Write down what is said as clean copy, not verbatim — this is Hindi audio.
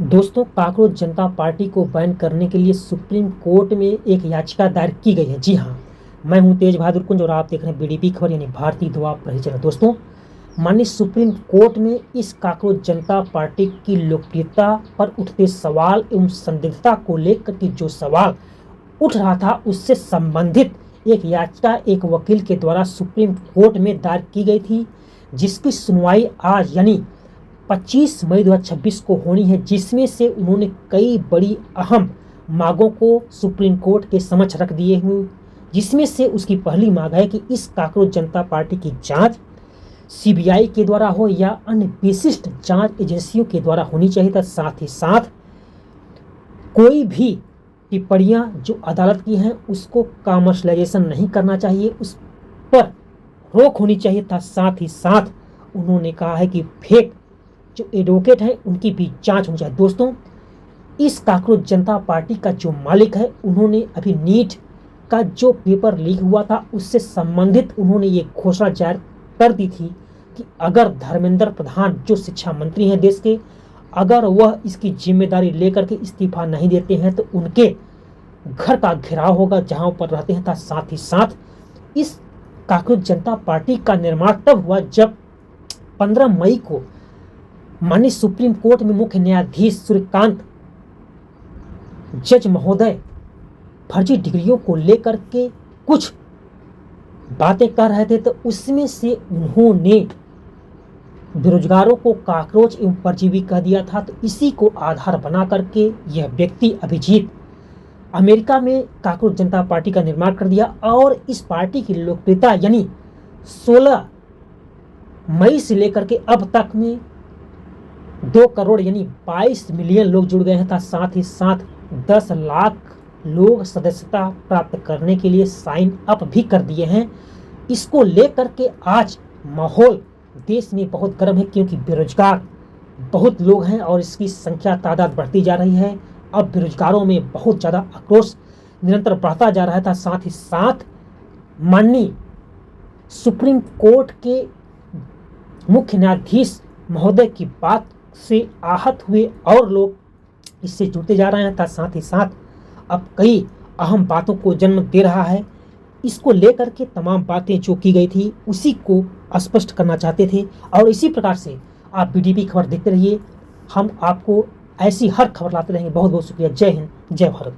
दोस्तों, कॉकरोच जनता पार्टी को बैन करने के लिए सुप्रीम कोर्ट में एक याचिका दायर की गई है। जी हाँ, मैं हूं तेज बहादुर कुंज और आप देख रहे हैं बीडीपी खबर यानी भारतीय दुआ प्रहरी चैनल। दोस्तों, माननीय सुप्रीम कोर्ट में इस कॉकरोच जनता पार्टी की लोकप्रियता पर उठते सवाल एवं संदिग्धता को लेकर के जो सवाल उठ रहा था उससे संबंधित एक याचिका एक वकील के द्वारा सुप्रीम कोर्ट में दायर की गई थी, जिसकी सुनवाई आज यानी 25 मई 2026 को होनी है, जिसमें से उन्होंने कई बड़ी अहम मांगों को सुप्रीम कोर्ट के समक्ष रख दिए हुए, जिसमें से उसकी पहली मांग है कि इस कॉकरोच जनता पार्टी की जांच सीबीआई के द्वारा हो या अन्य विशिष्ट जांच एजेंसियों के द्वारा होनी चाहिए था। साथ ही साथ कोई भी टिप्पणियां जो अदालत की हैं उसको कमर्शलाइजेशन नहीं करना चाहिए, उस पर रोक होनी चाहिए था। साथ ही साथ उन्होंने कहा है कि फेक जो एडवोकेट हैं उनकी भी जांच होनी चाहिए। दोस्तों, इस कॉकरोच जनता पार्टी का जो मालिक है उन्होंने अभी नीट का जो पेपर लीक हुआ था उससे संबंधित उन्होंने ये घोषणा जारी कर दी थी कि अगर धर्मेंद्र प्रधान जो शिक्षा मंत्री हैं देश के, अगर वह इसकी जिम्मेदारी लेकर के इस्तीफा नहीं देते हैं तो उनके घर का घेराव होगा जहां पर रहते हैं। साथ ही साथ इस कॉकरोच जनता पार्टी का निर्माण तब हुआ जब 15 मई को माननीय सुप्रीम कोर्ट में मुख्य न्यायाधीश सूर्यकांत जज महोदय फर्जी डिग्रियों को लेकर के कुछ बातें कर रहे थे, तो उसमें से उन्होंने बेरोजगारों को कॉकरोच एवं परजीवी कह दिया था। तो इसी को आधार बना करके यह व्यक्ति अभिजीत अमेरिका में कॉकरोच जनता पार्टी का निर्माण कर दिया और इस पार्टी की लोकप्रियता यानी 16 मई से लेकर के अब तक में 2 करोड़ यानी 22 मिलियन लोग जुड़ गए हैं। साथ ही साथ 10 लाख लोग सदस्यता प्राप्त करने के लिए साइन अप भी कर दिए हैं। इसको लेकर के आज माहौल देश में बहुत गर्म है, क्योंकि बेरोजगार बहुत लोग हैं और इसकी संख्या तादाद बढ़ती जा रही है। अब बेरोजगारों में बहुत ज़्यादा आक्रोश निरंतर बढ़ता जा रहा था। साथ ही साथ माननीय सुप्रीम कोर्ट के मुख्य न्यायाधीश महोदय की बात से आहत हुए और लोग इससे जुड़ते जा रहे हैं। साथ ही साथ अब कई अहम बातों को जन्म दे रहा है। इसको लेकर के तमाम बातें जो की गई थी उसी को स्पष्ट करना चाहते थे और इसी प्रकार से आप बीडीपी खबर देखते रहिए। हम आपको ऐसी हर खबर लाते रहेंगे। बहुत बहुत शुक्रिया। जय हिंद, जय भारत।